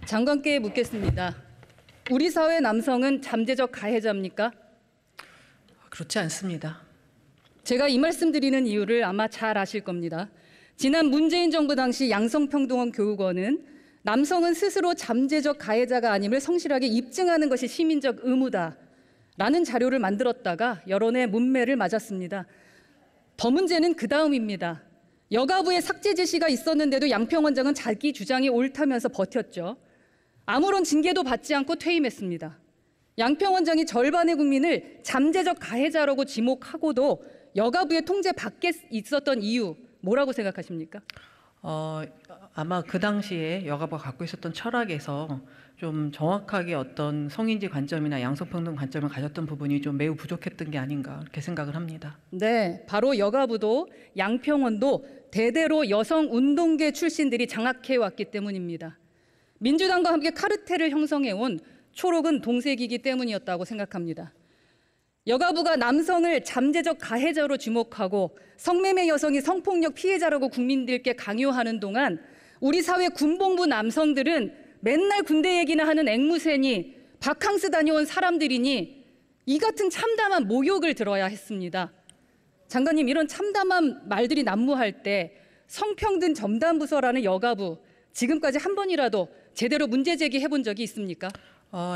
장관께 묻겠습니다. 우리 사회 남성은 잠재적 가해자입니까? 그렇지 않습니다. 제가 이 말씀 드리는 이유를 아마 잘 아실 겁니다. 지난 문재인 정부 당시 양성평등원 교육원은 남성은 스스로 잠재적 가해자가 아님을 성실하게 입증하는 것이 시민적 의무다라는 자료를 만들었다가 여론의 문매를 맞았습니다. 더 문제는 그 다음입니다. 여가부에 삭제 지시가 있었는데도 양평 원장은 자기 주장이 옳다면서 버텼죠. 아무런 징계도 받지 않고 퇴임했습니다. 양평 원장이 절반의 국민을 잠재적 가해자라고 지목하고도 여가부의 통제 밖에 있었던 이유 뭐라고 생각하십니까? 아마 그 당시에 여가부가 갖고 있었던 철학에서 좀 정확하게 어떤 성인지 관점이나 양성평등 관점을 가졌던 부분이 좀 매우 부족했던 게 아닌가 이렇게 생각을 합니다. 네, 바로 여가부도 양평원도 대대로 여성 운동계 출신들이 장악해 왔기 때문입니다. 민주당과 함께 카르텔을 형성해온 초록은 동색이기 때문이었다고 생각합니다. 여가부가 남성을 잠재적 가해자로 지목하고 성매매 여성이 성폭력 피해자라고 국민들께 강요하는 동안 우리 사회 군복무 남성들은 맨날 군대 얘기나 하는 앵무새니 바캉스 다녀온 사람들이니 이 같은 참담한 모욕을 들어야 했습니다. 장관님, 이런 참담한 말들이 난무할 때 성평등 전담부서라는 여가부 지금까지 한 번이라도 제대로 문제 제기해 본 적이 있습니까?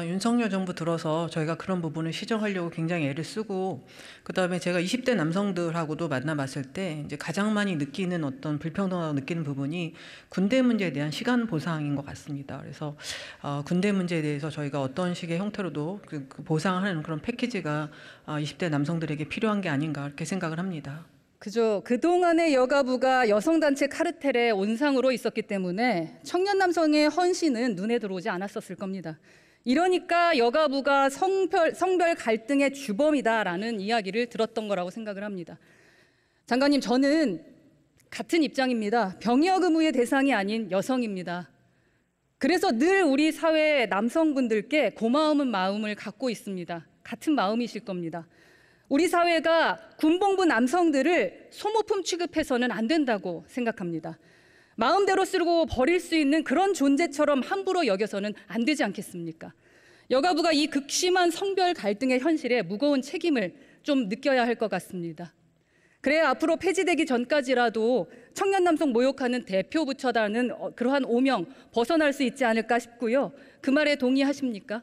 윤석열 정부 들어서 저희가 그런 부분을 시정하려고 굉장히 애를 쓰고, 그다음에 제가 20대 남성들하고도 만나봤을 때 이제 가장 많이 느끼는 어떤 불평등하고 느끼는 부분이 군대 문제에 대한 시간 보상인 것 같습니다. 그래서 군대 문제에 대해서 저희가 어떤 식의 형태로도 그 보상하는 그런 패키지가 20대 남성들에게 필요한 게 아닌가 이렇게 생각을 합니다. 그죠. 그동안의 여가부가 여성단체 카르텔의 온상으로 있었기 때문에 청년 남성의 헌신은 눈에 들어오지 않았었을 겁니다. 이러니까 여가부가 성별 갈등의 주범이다라는 이야기를 들었던 거라고 생각을 합니다. 장관님, 저는 같은 입장입니다. 병역 의무의 대상이 아닌 여성입니다. 그래서 늘 우리 사회 남성분들께 고마움은 마음을 갖고 있습니다. 같은 마음이실 겁니다. 우리 사회가 군복무 남성들을 소모품 취급해서는 안 된다고 생각합니다. 마음대로 쓰고 버릴 수 있는 그런 존재처럼 함부로 여겨서는 안 되지 않겠습니까? 여가부가 이 극심한 성별 갈등의 현실에 무거운 책임을 좀 느껴야 할 것 같습니다. 그래야 앞으로 폐지되기 전까지라도 청년 남성 모욕하는 대표 부처라는 그러한 오명 벗어날 수 있지 않을까 싶고요. 그 말에 동의하십니까?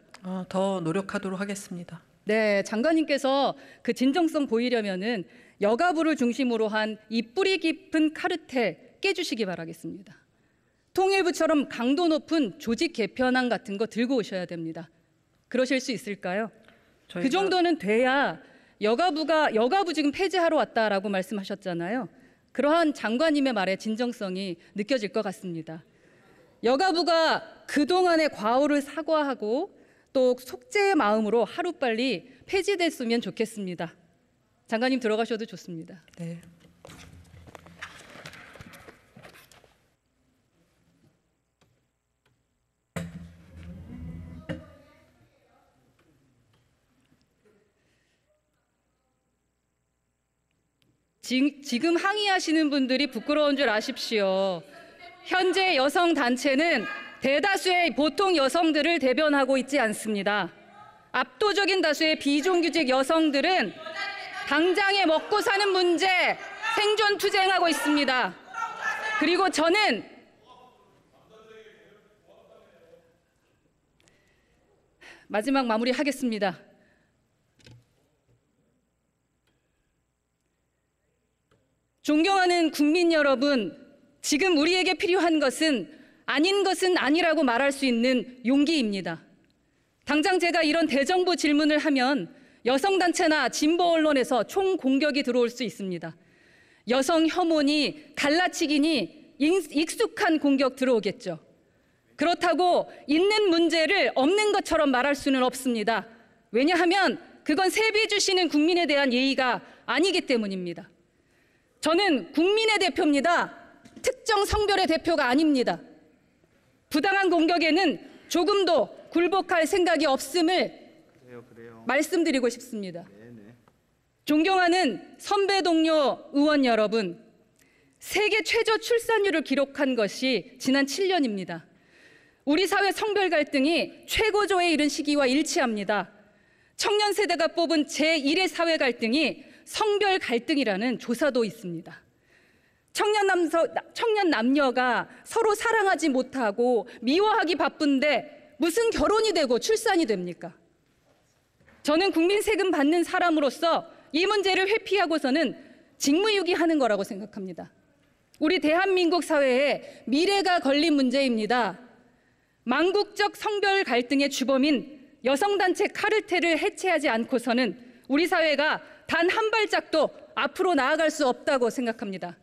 더 노력하도록 하겠습니다. 네, 장관님께서 그 진정성 보이려면은 여가부를 중심으로 한 이 뿌리 깊은 카르텔 깨주시기 바라겠습니다. 통일부처럼 강도 높은 조직 개편안 같은 거 들고 오셔야 됩니다. 그러실 수 있을까요? 그 정도는 돼야 여가부 지금 폐지하러 왔다라고 말씀하셨잖아요. 그러한 장관님의 말에 진정성이 느껴질 것 같습니다. 여가부가 그동안의 과오를 사과하고 또 속죄의 마음으로 하루빨리 폐지됐으면 좋겠습니다. 장관님 들어가셔도 좋습니다. 네. 지금 항의하시는 분들이 부끄러운 줄 아십시오. 현재 여성 단체는 대다수의 보통 여성들을 대변하고 있지 않습니다. 압도적인 다수의 비정규직 여성들은 당장에 먹고 사는 문제 생존 투쟁하고 있습니다. 그리고 저는 마지막 마무리하겠습니다. 존경하는 국민 여러분, 지금 우리에게 필요한 것은 아닌 것은 아니라고 말할 수 있는 용기입니다. 당장 제가 이런 대정부 질문을 하면 여성단체나 진보 언론에서 총공격이 들어올 수 있습니다. 여성 혐오니 갈라치기니 익숙한 공격 들어오겠죠. 그렇다고 있는 문제를 없는 것처럼 말할 수는 없습니다. 왜냐하면 그건 세비 주시는 국민에 대한 예의가 아니기 때문입니다. 저는 국민의 대표입니다. 특정 성별의 대표가 아닙니다. 부당한 공격에는 조금도 굴복할 생각이 없음을 말씀드리고 싶습니다. 존경하는 선배 동료 의원 여러분, 세계 최저 출산율을 기록한 것이 지난 7년입니다. 우리 사회 성별 갈등이 최고조에 이른 시기와 일치합니다. 청년 세대가 뽑은 제1의 사회 갈등이 성별 갈등이라는 조사도 있습니다. 청년 남녀가 서로 사랑하지 못하고 미워하기 바쁜데 무슨 결혼이 되고 출산이 됩니까? 저는 국민 세금 받는 사람으로서 이 문제를 회피하고서는 직무유기하는 거라고 생각합니다. 우리 대한민국 사회에 미래가 걸린 문제입니다. 망국적 성별 갈등의 주범인 여성단체 카르텔을 해체하지 않고서는 우리 사회가 단 한 발짝도 앞으로 나아갈 수 없다고 생각합니다.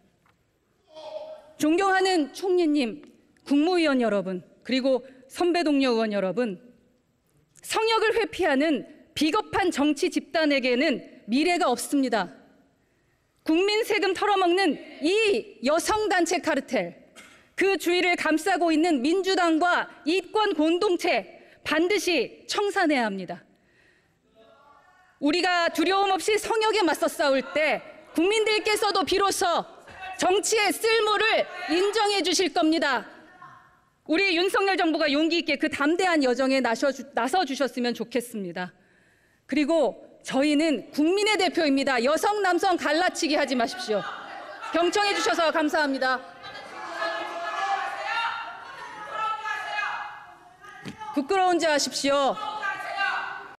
존경하는 총리님, 국무위원 여러분, 그리고 선배 동료 의원 여러분, 성역을 회피하는 비겁한 정치 집단에게는 미래가 없습니다. 국민 세금 털어먹는 이 여성단체 카르텔, 그 주위를 감싸고 있는 민주당과 이권 공동체 반드시 청산해야 합니다. 우리가 두려움 없이 성역에 맞서 싸울 때 국민들께서도 비로소 정치의 쓸모를 인정해 주실 겁니다. 우리 윤석열 정부가 용기 있게 그 담대한 여정에 나서 주셨으면 좋겠습니다. 그리고 저희는 국민의 대표입니다. 여성, 남성 갈라치기 하지 마십시오. 경청해 주셔서 감사합니다. 부끄러운 지 하십시오.